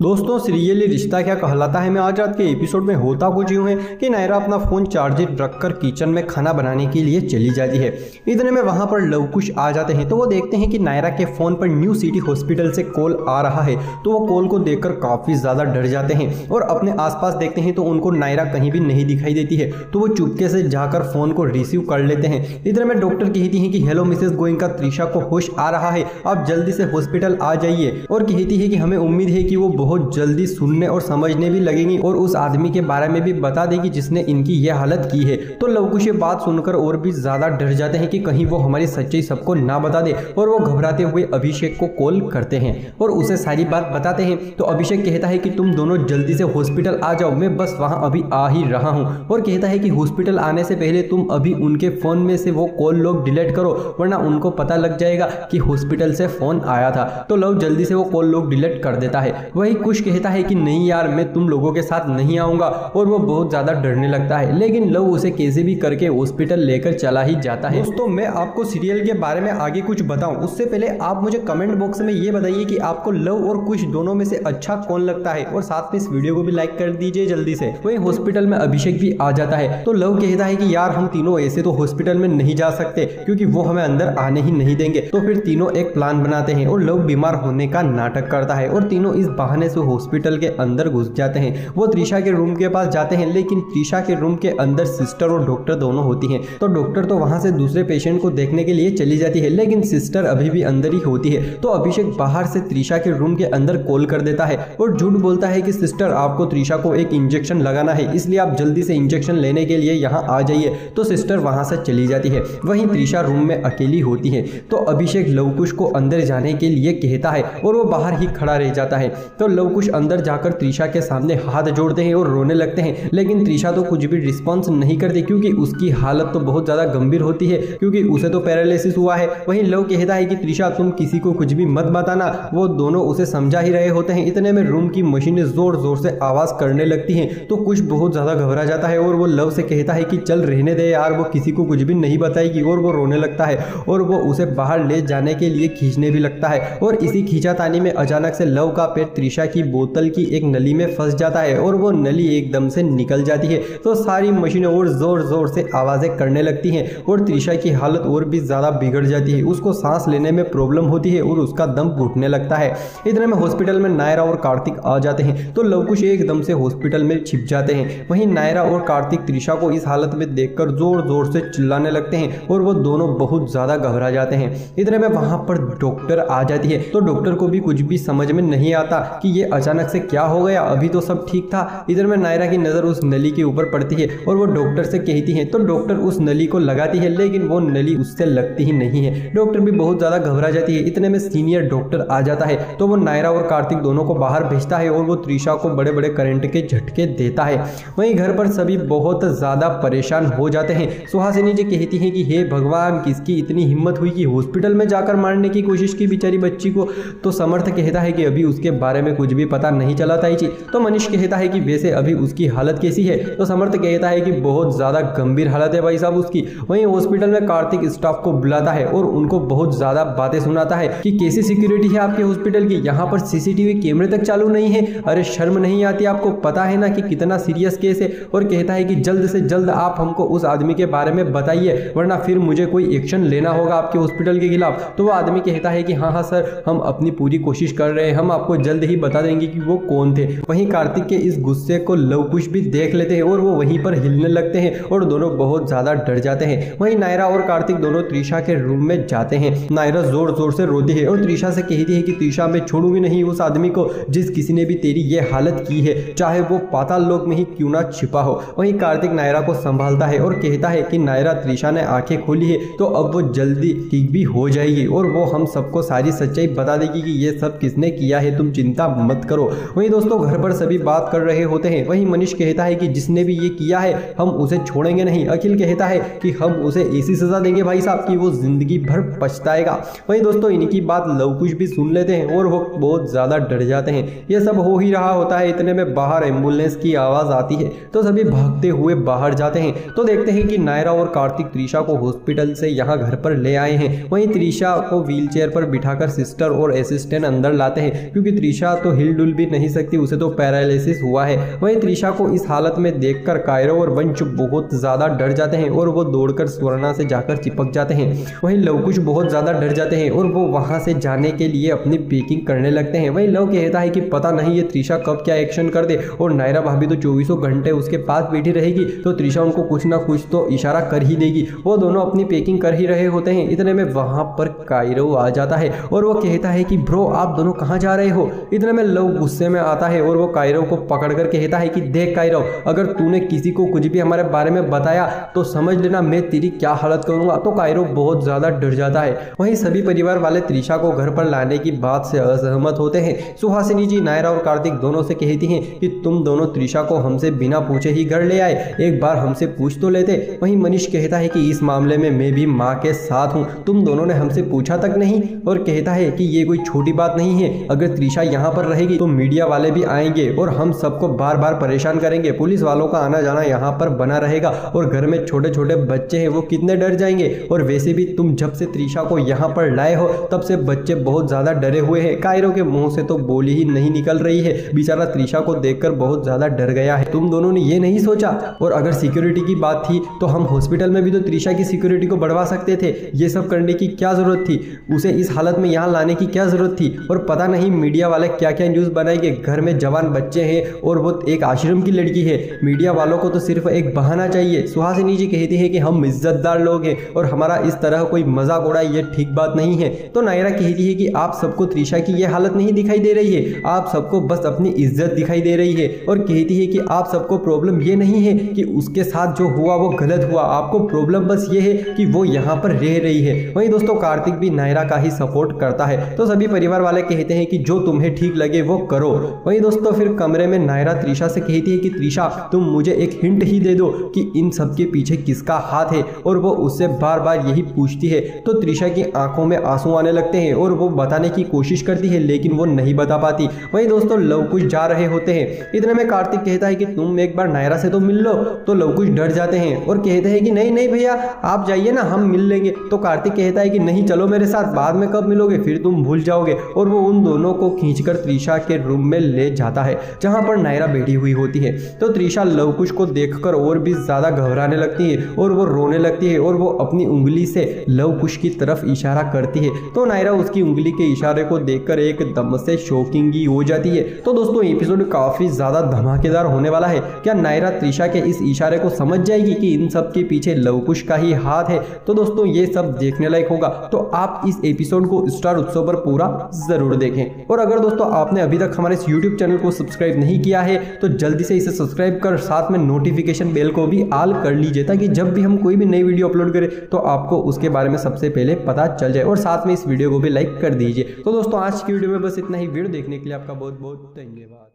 दोस्तों, सीरियल रिश्ता क्या कहलाता है में आज रात के एपिसोड में होता कुछ यूं है कि नायरा अपना फोन चार्जर रखकर किचन में खाना बनाने के लिए चली जाती है। इतने में वहां पर लवकुश आ जाते हैं तो वो देखते हैं कि नायरा के फोन पर न्यू सिटी हॉस्पिटल से कॉल आ रहा है। तो वो कॉल को देखकर काफी ज्यादा डर जाते हैं और अपने आसपास देखते हैं तो उनको नायरा कहीं भी नहीं दिखाई देती है। तो वो चुपके से जाकर फोन को रिसीव कर लेते हैं। इतने में डॉक्टर कहती है कि हेलो मिसेस गोयनका, त्रिशा को होश आ रहा है, आप जल्दी से हॉस्पिटल आ जाइए। और कहती है कि हमें उम्मीद है कि वो बहुत जल्दी सुनने और समझने भी लगेंगी और उस आदमी के बारे में भी बता देगी जिसने इनकी यह हालत की है। तो लवकुश ये बात सुनकर और भी ज्यादा डर जाते हैं कि कहीं वो हमारी सच्चाई सबको ना बता दे। और वो घबराते हुए अभिषेक को कॉल करते हैं और उसे सारी बात बताते हैं। तो अभिषेक कहता है कि तुम दोनों जल्दी से हॉस्पिटल आ जाओ, मैं बस वहां अभी आ ही रहा हूं। और कहता है कि हॉस्पिटल आने से पहले तुम अभी उनके फोन में से वो कॉल लॉग डिलीट करो, वरना उनको पता लग जाएगा कि हॉस्पिटल से फोन आया था। तो लव जल्दी से वो कॉल लॉग डिलीट कर देता है। वही कुश कहता है कि नहीं यार, मैं तुम लोगों के साथ नहीं आऊंगा। और वो बहुत ज्यादा डरने लगता है, लेकिन लव उसे कैसे भी करके हॉस्पिटल लेकर चला ही जाता है। दोस्तों, मैं आपको सीरियल के बारे में आगे कुछ बताऊं उससे पहले आप मुझे कमेंट बॉक्स में ये बताइए कि आपको लव और कुश दोनों में से अच्छा कौन लगता है, और साथ में इस वीडियो को भी लाइक कर दीजिए जल्दी से। वही हॉस्पिटल में अभिषेक भी आ जाता है। तो लव कहता है कि यार हम तीनों ऐसे तो हॉस्पिटल में नहीं जा सकते क्योंकि वो हमें अंदर आने ही नहीं देंगे। तो फिर तीनों एक प्लान बनाते हैं और लव बीमार होने का नाटक करता है और तीनों इस बहाने से हॉस्पिटल के अंदर घुस जाते हैं। वो त्रिशा के रूम के पास जाते हैं, लेकिन त्रिशा के रूम के अंदर सिस्टर और डॉक्टर दोनों होती हैं। तो डॉक्टर तो वहां से दूसरे पेशेंट को देखने के लिए चली जाती है, लेकिन सिस्टर अभी भी अंदर ही होती है। तो अभिषेक बाहर से त्रिशा के रूम के अंदर कॉल कर देता है और झूठ बोलता है कि सिस्टर आपको त्रिशा को एक इंजेक्शन लगाना है, इसलिए आप जल्दी से इंजेक्शन लेने के लिए यहाँ आ जाइए। तो सिस्टर वहां से चली जाती है। वहीं त्रिशा रूम में अकेली होती है। तो अभिषेक लवकुश को अंदर जाने के लिए कहता है और वो बाहर ही खड़ा रह जाता है। तो लवकुश अंदर जाकर त्रिशा के सामने हाथ जोड़ते हैं और रोने लगते हैं, लेकिन त्रिशा तो कुछ भी रिस्पॉन्स नहीं करती क्योंकि उसकी हालत तो बहुत ज्यादा गंभीर होती है क्योंकि उसे तो पैरालिसिस हुआ है। वहीं लव कहता है कि त्रिशा तुम किसी को कुछ भी मत बताना। वो दोनों उसे समझा ही रहे होते हैं। इतने में रूम की मशीनें जोर जोर से आवाज करने लगती हैं। तो कुछ बहुत ज्यादा घबरा जाता है और वो लव से कहता है कि चल रहने दे यार, वो किसी को कुछ भी नहीं बताएगी। और वो रोने लगता है और वो उसे बाहर ले जाने के लिए खींचने भी लगता है। और इसी खींचातानी में अचानक से लव का पैर त्रिशा की बोतल की एक नली में फंस जाता है और वो नली एकदम से निकल जाती है। तो सारी मशीनें और जोर जोर से आवाजें करने लगती हैं और त्रिशा की हालत और भी ज्यादा बिगड़ जाती है। उसको सांस लेने में प्रॉब्लम होती है और उसका दम घुटने लगता है। इतने में हॉस्पिटल में नायरा और कार्तिक आ जाते हैं। तो लवकुश एकदम से हॉस्पिटल में छिप जाते हैं। वहीं नायरा और कार्तिक त्रिशा को इस हालत में देखकर जोर जोर से चिल्लाने लगते हैं और वो दोनों बहुत ज्यादा घबरा जाते हैं। इतने में वहां पर डॉक्टर आ जाती है। तो डॉक्टर को भी कुछ भी समझ में नहीं आता कि ये अचानक से क्या हो गया, अभी तो सब ठीक था। इधर में नायरा की नजर उस नली के ऊपर पड़ती है और वो डॉक्टर से कहती है। तो डॉक्टर उस नली को लगाती है, लेकिन वो नली उससे लगती ही नहीं है। डॉक्टर भी बहुत ज्यादा घबरा जाती है। इतने में सीनियर डॉक्टर आ जाता है। तो वो नायरा और कार्तिक दोनों को बाहर भेजता है और वो त्रिशा को बड़े बड़े करंट के झटके देता है। वहीं घर पर सभी बहुत ज्यादा परेशान हो जाते हैं। सुहासिनी जी कहती है कि हे भगवान, किसकी इतनी हिम्मत हुई कि हॉस्पिटल में जाकर मारने की कोशिश की बेचारी बच्ची को। तो समर्थ कहता है कि अभी उसके बारे में कुछ भी पता नहीं चला ताई जी। तो मनीष कहता है कि वैसे अभी उसकी हालत कैसी है। तो समर्थ कहता है कि बहुत ज्यादा गंभीर हालत है भाई साहब उसकी। वहीं हॉस्पिटल में कार्तिक स्टाफ को बुलाता है और उनको बहुत ज्यादा बातें सुनाता है कि कैसी सिक्योरिटी है आपके हॉस्पिटल की, यहाँ पर सीसीटीवी कैमरे तक चालू नहीं है, अरे शर्म नहीं आती आपको, पता है ना कि कितना सीरियस केस है। और कहता है कि जल्द से जल्द आप हमको उस आदमी के बारे में बताइए, वरना फिर मुझे कोई एक्शन लेना होगा आपके हॉस्पिटल के खिलाफ। तो वो आदमी कहता है कि हाँ हाँ सर, हम अपनी पूरी कोशिश कर रहे हैं, हम आपको जल्द ही बता देंगे कि वो कौन थे। वहीं कार्तिक के इस गुस्से को लवकुश भी देख लेते हैं और वो वहीं पर हिलने लगते हैं और दोनों बहुत ज्यादा डर जाते हैं। वहीं नायरा और कार्तिक दोनों त्रिशा के रूम में जाते हैं। नायरा जोर जोर से रोती है और त्रिशा से कहती है कि त्रिशा, मैं छोड़ूंगी नहीं उस आदमी को जिस किसी ने भी तेरी ये हालत की है, चाहे वो पाताल लोक में ही क्यों ना छिपा हो। वहीं कार्तिक नायरा को संभालता है और कहता है कि नायरा, त्रिशा ने आंखें खोली है तो अब वो जल्दी ठीक भी हो जाएगी और वो हम सबको सारी सच्चाई बता देगी कि ये सब किसने किया है, तुम चिंता मत करो। वहीं दोस्तों, घर पर सभी बात कर रहे होते हैं। वहीं मनीष कहता है कि जिसने भी ये किया है हम उसे छोड़ेंगे नहीं। अखिल कहता है कि हम उसे ऐसी सजा देंगे भाई साहब कि वो जिंदगी भर पछताएगा। वहीं दोस्तों, इनकी बात लवकुश भी सुन लेते हैं और वो बहुत ज्यादा डर जाते हैं। ये सब हो ही रहा होता है। इतने में बाहर एम्बुलेंस की आवाज आती है तो सभी भागते हुए बाहर जाते हैं। तो देखते हैं कि नायरा और कार्तिक त्रिशा को हॉस्पिटल से यहाँ घर पर ले आए हैं। वहीं त्रिशा को व्हील चेयर पर बिठाकर सिस्टर और असिस्टेंट अंदर लाते हैं क्योंकि त्रिशा तो तो हिलडुल भी नहीं सकती, उसे तो पैरालिसिस हुआ है। वहीं त्रिशा को इस हालत में देखकर कायरो और वंश बहुत ज्यादा डर जाते हैं और वो दौड़कर स्वर्णा से जाकर चिपक जाते हैं। वहीं लवकुश बहुत ज्यादा डर जाते हैं और वो वहां से जाने के लिए अपनी पैकिंग करने लगते हैं। वहीं लव कहता है कि पता नहीं ये त्रिशा कब क्या एक्शन कर दे, और नायरा भाभी तो 24 घंटे उसके पास बैठी रहेगी, तो त्रिशा उनको कुछ ना कुछ तो इशारा कर ही देगी। वो दोनों अपनी पैकिंग कर ही रहे होते हैं, इतने में वहां पर कायरो आ जाता है और वो कहता है कि ब्रो आप दोनों कहाँ जा रहे हो। इतने में लव गुस्से में आता है और वो कायरो को पकड़कर कहता है कि देख कायरो, अगर तूने किसी को कुछ भी हमारे बारे में बताया तो समझ लेना मैं तेरी क्या हालत करूंगा। तो कायरो बहुत ज्यादा डर जाता है। वहीं सभी परिवार वाले त्रिशा को घर पर लाने की बात से असहमत होते हैं। सुहासिनी जी नायरा और कार्तिक दोनों से कहती हैं कि तुम दोनों त्रिशा को हमसे बिना पूछे ही घर ले आए, एक बार हमसे पूछ तो लेते। वहीं मनीष कहता है कि इस मामले में मैं भी माँ के साथ हूँ, तुम दोनों ने हमसे पूछा तक नहीं, और कहता है कि ये कोई छोटी बात नहीं है, अगर त्रिशा यहाँ पर रहेगी तो मीडिया वाले भी आएंगे और हम सबको बार बार परेशान करेंगे, पुलिस वालों का आना जाना यहाँ पर बना रहेगा, और घर में छोटे छोटे बच्चे हैं वो कितने डर जाएंगे, और वैसे भी तुम जब से त्रिशा को यहाँ पर लाए हो तब से बच्चे बहुत ज्यादा डरे हुए हैं। कायरो के मुंह से तो बोली ही नहीं निकल रही है, बेचारा त्रिशा को देखकर बहुत ज्यादा डर गया है। तुम दोनों ने ये नहीं सोचा, और अगर सिक्योरिटी की बात थी तो हम हॉस्पिटल में भी तो त्रिशा की सिक्योरिटी को बढ़वा सकते थे, ये सब करने की क्या जरूरत थी, उसे इस हालत में यहाँ लाने की क्या जरूरत थी। और पता नहीं मीडिया वाले क्या क्या न्यूज बनाएंगे, घर में जवान बच्चे हैं और वो एक आश्रम की लड़की है, मीडिया वालों को तो सिर्फ एक बहाना चाहिए। सुहासिनी जी कहती है कि हम इज्जतदार लोग हैं और हमारा इस तरह कोई मजाक उड़ाए ये ठीक बात नहीं है। तो नायरा कहती है कि आप सबको त्रिशा की ये हालत नहीं दिखाई दे रही है, आप सबको बस अपनी इज्जत दिखाई दे रही है, और कहती है कि आप सबको प्रॉब्लम ये नहीं है कि उसके साथ जो हुआ वो गलत हुआ, आपको प्रॉब्लम बस ये है कि वो यहाँ पर रह रही है। वहीं दोस्तों कार्तिक भी नायरा का ही सपोर्ट करता है, तो सभी परिवार वाले कहते हैं कि जो तुम्हें ठीक लगे वो करो। वहीं दोस्तों फिर कमरे में नायरा त्रिशा से कहती है कि त्रिशा तुम मुझे एक हिंट ही दे दो कि इन सब के पीछे किसका हाथ है, और वो उससे बार बार यही पूछती है। तो त्रिशा की आंखों में आंसू आने लगते हैं और वो बताने की कोशिश करती है लेकिन वो नहीं बता पाती। वहीं दोस्तों लवकुश जा रहे होते हैं, इतने में कार्तिक कहता है कि तुम एक बार नायरा से तो मिल लो। तो लवकुश डर जाते हैं और कहते हैं कि नहीं नहीं भैया आप जाइए ना, हम मिल लेंगे। तो कार्तिक कहता है कि नहीं चलो मेरे साथ, बाद में कब मिलोगे, फिर तुम भूल जाओगे, और वो उन दोनों को खींचकर त्रिशा के रूम में ले जाता है जहां पर नायरा बैठी हुई होती है। तो त्रिशा लवकुश को देखकर और भी ज्यादा घबराने लगती है और वो रोने लगती है और वो अपनी उंगली से लवकुश की तरफ इशारा करती है। तो नायरा उसकी उंगली के इशारे को देखकर एकदम से शॉकिंग ही हो जाती है। तो दोस्तों एपिसोड काफी ज्यादा धमाकेदार होने वाला है। क्या नायरा त्रिशा के इस इशारे को समझ जाएगी कि इन सब के पीछे लवकुश का ही हाथ है? तो दोस्तों ये सब देखने लायक होगा, तो आप इस एपिसोड को स्टार उत्सव पर पूरा जरूर देखें। और अगर दोस्तों आपने अभी तक हमारे इस YouTube चैनल को सब्सक्राइब नहीं किया है तो जल्दी से इसे सब्सक्राइब कर साथ में नोटिफिकेशन बेल को भी ऑल कर लीजिए, ताकि जब भी हम कोई भी नई वीडियो अपलोड करें तो आपको उसके बारे में सबसे पहले पता चल जाए, और साथ में इस वीडियो को भी लाइक कर दीजिए। तो दोस्तों आज की वीडियो में बस इतना ही। वीडियो देखने के लिए आपका बहुत बहुत धन्यवाद।